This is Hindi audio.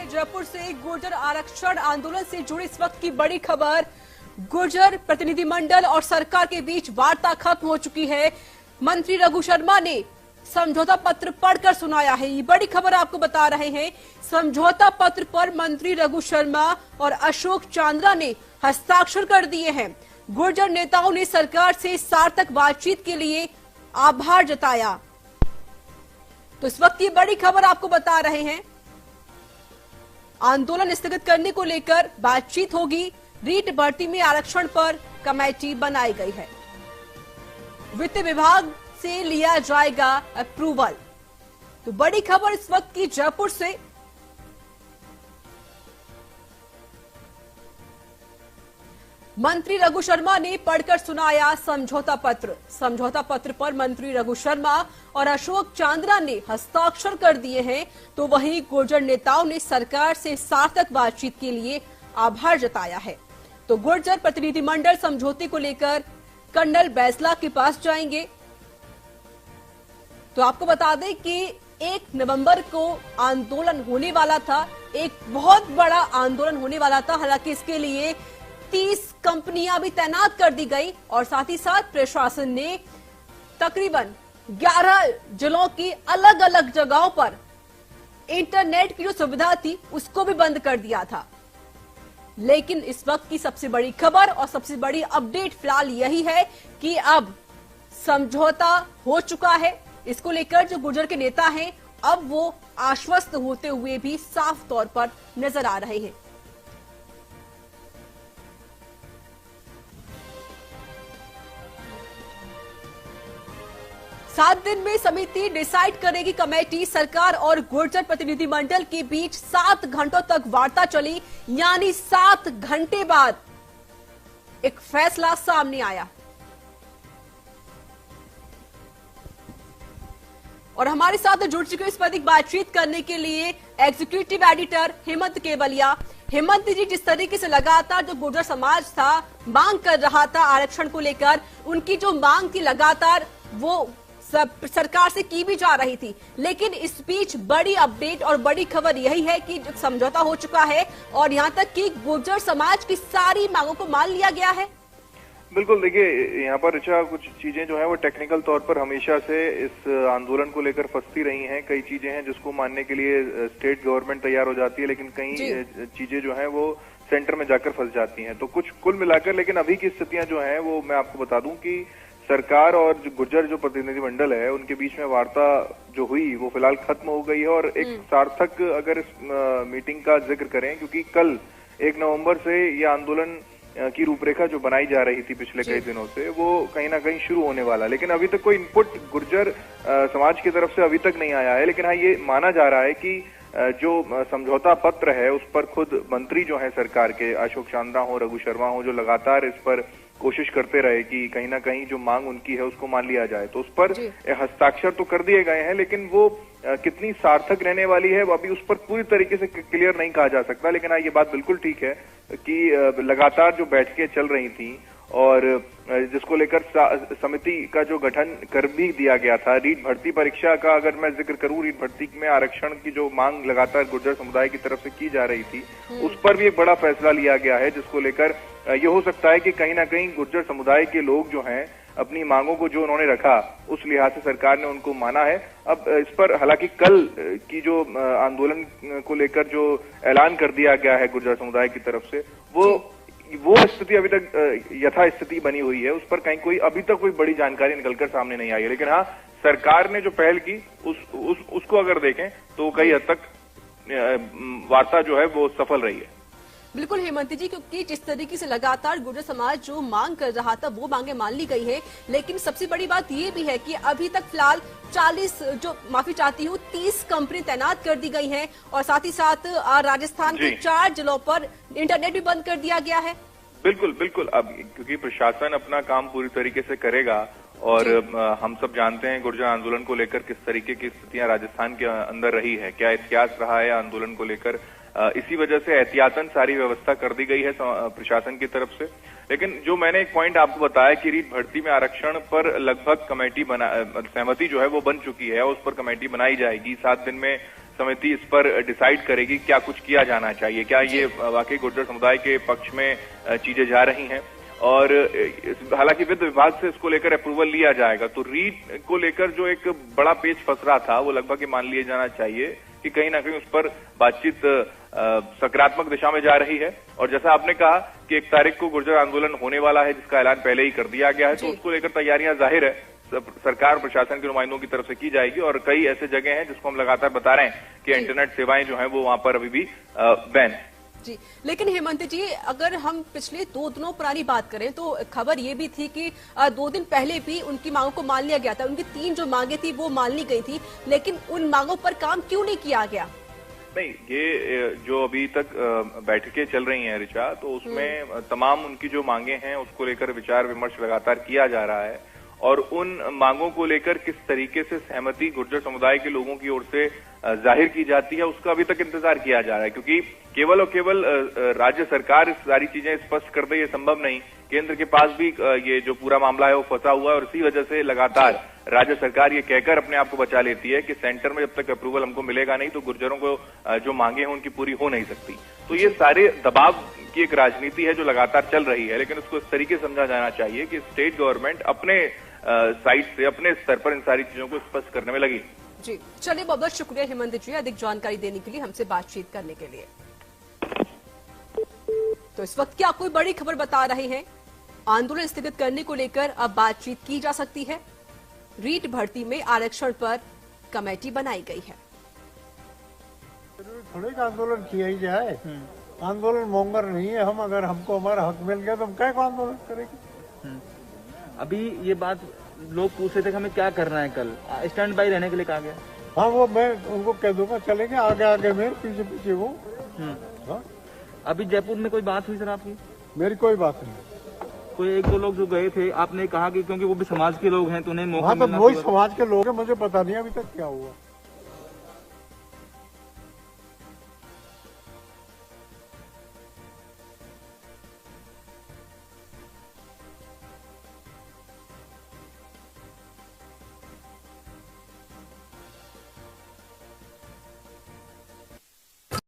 जयपुर से गुर्जर आरक्षण आंदोलन से जुड़ी इस वक्त की बड़ी खबर। गुर्जर प्रतिनिधिमंडल और सरकार के बीच वार्ता खत्म हो चुकी है। मंत्री रघु शर्मा ने समझौता पत्र पढ़कर सुनाया है। ये बड़ी खबर आपको बता रहे हैं। समझौता पत्र पर मंत्री रघु शर्मा और अशोक चांद्रा ने हस्ताक्षर कर दिए हैं। गुर्जर नेताओं ने सरकार से सार्थक बातचीत के लिए आभार जताया। तो इस वक्त ये बड़ी खबर आपको बता रहे हैं। आंदोलन स्थगित करने को लेकर बातचीत होगी। रीट भर्ती में आरक्षण पर कमेटी बनाई गई है। वित्त विभाग से लिया जाएगा अप्रूवल। तो बड़ी खबर इस वक्त की जयपुर से। मंत्री रघु शर्मा ने पढ़कर सुनाया समझौता पत्र। समझौता पत्र पर मंत्री रघु शर्मा और अशोक चांद्रा ने हस्ताक्षर कर दिए हैं। तो वहीं गुर्जर नेताओं ने सरकार से सार्थक बातचीत के लिए आभार जताया है। तो गुर्जर प्रतिनिधिमंडल समझौते को लेकर कर्नल बैसला के पास जाएंगे। तो आपको बता दें कि 1 नवंबर को आंदोलन होने वाला था। एक बहुत बड़ा आंदोलन होने वाला था। हालांकि इसके लिए 30 कंपनियां भी तैनात कर दी गई और साथ ही साथ प्रशासन ने तकरीबन 11 जिलों की अलग अलग जगहों पर इंटरनेट की जो सुविधा थी उसको भी बंद कर दिया था। लेकिन इस वक्त की सबसे बड़ी खबर और सबसे बड़ी अपडेट फिलहाल यही है कि अब समझौता हो चुका है। इसको लेकर जो गुर्जर के नेता हैं अब वो आश्वस्त होते हुए भी साफ तौर पर नजर आ रहे हैं। सात दिन में समिति डिसाइड करेगी। कमेटी सरकार और गुर्जर प्रतिनिधिमंडल के बीच 7 घंटों तक वार्ता चली, यानी 7 घंटे बाद एक फैसला सामने आया। और हमारे साथ जुड़ चुके इस पर अधिक बातचीत करने के लिए एग्जीक्यूटिव एडिटर हेमंत केवलिया। हेमंत जी, जिस तरीके से लगातार जो गुर्जर समाज था मांग कर रहा था आरक्षण को लेकर, उनकी जो मांग थी लगातार वो सरकार से की भी जा रही थी, लेकिन इस बीच बड़ी अपडेट और बड़ी खबर यही है कि समझौता हो चुका है और यहां तक कि गुर्जर समाज की सारी मांगों को मान लिया गया है। बिल्कुल, देखिए यहाँ पर ऋचा कुछ चीजें जो है वो टेक्निकल तौर पर हमेशा से इस आंदोलन को लेकर फंसती रही हैं। कई चीजें हैं जिसको मानने के लिए स्टेट गवर्नमेंट तैयार हो जाती है, लेकिन कई चीजें जो है वो सेंटर में जाकर फंस जाती हैं। तो कुछ कुल मिलाकर लेकिन अभी की स्थितियां जो है वो मैं आपको बता दूं कि सरकार और गुर्जर जो प्रतिनिधिमंडल है उनके बीच में वार्ता जो हुई वो फिलहाल खत्म हो गई है। और एक सार्थक अगर इस मीटिंग का जिक्र करें, क्योंकि कल 1 नवंबर से ये आंदोलन की रूपरेखा जो बनाई जा रही थी पिछले कई दिनों से वो कहीं ना कहीं शुरू होने वाला, लेकिन अभी तक कोई इनपुट गुर्जर समाज की तरफ से अभी तक नहीं आया है। लेकिन हाँ, ये माना जा रहा है कि जो समझौता पत्र है उस पर खुद मंत्री जो है सरकार के, अशोक चांद्रा हो, रघु शर्मा हो, जो लगातार इस पर कोशिश करते रहे कि कहीं ना कहीं जो मांग उनकी है उसको मान लिया जाए, तो उस पर हस्ताक्षर तो कर दिए गए हैं। लेकिन वो कितनी सार्थक रहने वाली है वो अभी उस पर पूरी तरीके से क्लियर नहीं कहा जा सकता। लेकिन हाँ, ये बात बिल्कुल ठीक है कि लगातार जो बैठकें चल रही थी और जिसको लेकर समिति का जो गठन कर भी दिया गया था। रीट भर्ती परीक्षा का अगर मैं जिक्र करूं, रीट भर्ती में आरक्षण की जो मांग लगातार गुर्जर समुदाय की तरफ से की जा रही थी उस पर भी एक बड़ा फैसला लिया गया है, जिसको लेकर ये हो सकता है कि कहीं ना कहीं गुर्जर समुदाय के लोग जो हैं अपनी मांगों को जो उन्होंने रखा उस लिहाज से सरकार ने उनको माना है। अब इस पर हालांकि कल की जो आंदोलन को लेकर जो ऐलान कर दिया गया है गुर्जर समुदाय की तरफ से वो स्थिति अभी तक यथा स्थिति बनी हुई है। उस पर कहीं कोई अभी तक कोई बड़ी जानकारी निकलकर सामने नहीं आई है। लेकिन हाँ, सरकार ने जो पहल की उसको अगर देखें तो कई हद तक वार्ता जो है वो सफल रही है। बिल्कुल हेमंत जी, क्योंकि जिस तरीके से लगातार गुर्जर समाज जो मांग कर रहा था वो मांगे मान ली गई है। लेकिन सबसे बड़ी बात ये भी है कि अभी तक फिलहाल 30 कंपनी तैनात कर दी गई हैं और साथ ही साथ राजस्थान के 4 जिलों पर इंटरनेट भी बंद कर दिया गया है। बिल्कुल बिल्कुल, अब क्योंकि प्रशासन अपना काम पूरी तरीके से करेगा और हम सब जानते हैं गुर्जर आंदोलन को लेकर किस तरीके की स्थितियां राजस्थान के अंदर रही है, क्या इतिहास रहा है आंदोलन को लेकर। इसी वजह से एहतियातन सारी व्यवस्था कर दी गई है प्रशासन की तरफ से। लेकिन जो मैंने एक पॉइंट आपको बताया कि रीट भर्ती में आरक्षण पर लगभग कमेटी सहमति जो है वो बन चुकी है, उस पर कमेटी बनाई जाएगी। 7 दिन में समिति इस पर डिसाइड करेगी क्या कुछ किया जाना चाहिए, क्या ये वाकई गुर्जर समुदाय के पक्ष में चीजें जा रही हैं। और हालांकि वित्त विभाग से इसको लेकर अप्रूवल लिया जाएगा, तो रीट को लेकर जो एक बड़ा पेच फंस रहा था वो लगभग ये मान लिया जाना चाहिए कि कहीं ना कहीं उस पर बातचीत सकारात्मक दिशा में जा रही है। और जैसा आपने कहा कि 1 तारीख को गुर्जर आंदोलन होने वाला है, जिसका ऐलान पहले ही कर दिया गया है, तो उसको लेकर तैयारियां जाहिर है सरकार प्रशासन के नुमाइंदों की तरफ से की जाएगी। और कई ऐसे जगह हैं जिसको हम लगातार बता रहे हैं कि इंटरनेट सेवाएं जो हैं वो वहां पर अभी भी बैन है। जी, लेकिन हेमंत जी, अगर हम पिछले 2 दिनों पुरानी बात करें तो खबर ये भी थी कि 2 दिन पहले भी उनकी मांगों को मान लिया गया था। उनकी 3 जो मांगे थी वो मान ली गई थी, लेकिन उन मांगों पर काम क्यों नहीं किया गया? नहीं, ये जो अभी तक बैठकें चल रही हैं ऋचा, तो उसमें तमाम उनकी जो मांगे हैं उसको लेकर विचार विमर्श लगातार किया जा रहा है। और उन मांगों को लेकर किस तरीके से सहमति गुर्जर समुदाय के लोगों की ओर से जाहिर की जाती है उसका अभी तक इंतजार किया जा रहा है, क्योंकि केवल और केवल राज्य सरकार सारी चीजें स्पष्ट कर दे ये संभव नहीं। केंद्र के पास भी ये जो पूरा मामला है वो फंसा हुआ है और इसी वजह से लगातार राज्य सरकार ये कहकर अपने आप को बचा लेती है कि सेंटर में जब तक अप्रूवल हमको मिलेगा नहीं तो गुर्जरों को जो मांगे हैं उनकी पूरी हो नहीं सकती। तो ये सारे दबाव की एक राजनीति है जो लगातार चल रही है, लेकिन उसको इस तरीके से समझा जाना चाहिए कि स्टेट गवर्नमेंट अपने साइड से अपने स्तर पर इन सारी चीजों को स्पष्ट करने में लगी। जी, चलिए, बहुत बहुत शुक्रिया हेमंत जी अधिक जानकारी देने के लिए, हमसे बातचीत करने के लिए। तो इस वक्त क्या कोई बड़ी खबर बता रहे हैं, आंदोलन स्थगित करने को लेकर अब बातचीत की जा सकती है। रीट भर्ती में आरक्षण पर कमेटी बनाई गई है। थोड़े का आंदोलन किया ही जाए, आंदोलन मोंगर नहीं है हम। अगर हमको हमारा हक मिल गया तो हम क्या आंदोलन करेंगे। अभी ये बात लोग पूछ रहे थे कि हमें क्या करना है, कल स्टैंड बाई रहने के लिए कहा गया। हाँ, वो मैं उनको कह दूंगा चलेंगे, आगे आगे मेरे पीछे पीछे वो। हाँ? अभी जयपुर में कोई बात हुई सर आपकी? मेरी कोई बात नहीं। कोई 1-2 लोग जो गए थे, आपने कहा कि क्योंकि वो भी समाज के लोग हैं तो उन्हें मौका हाँ, तो मिलना वही चाहिए। समाज के लोग हैं, मुझे पता नहीं अभी तक क्या हुआ।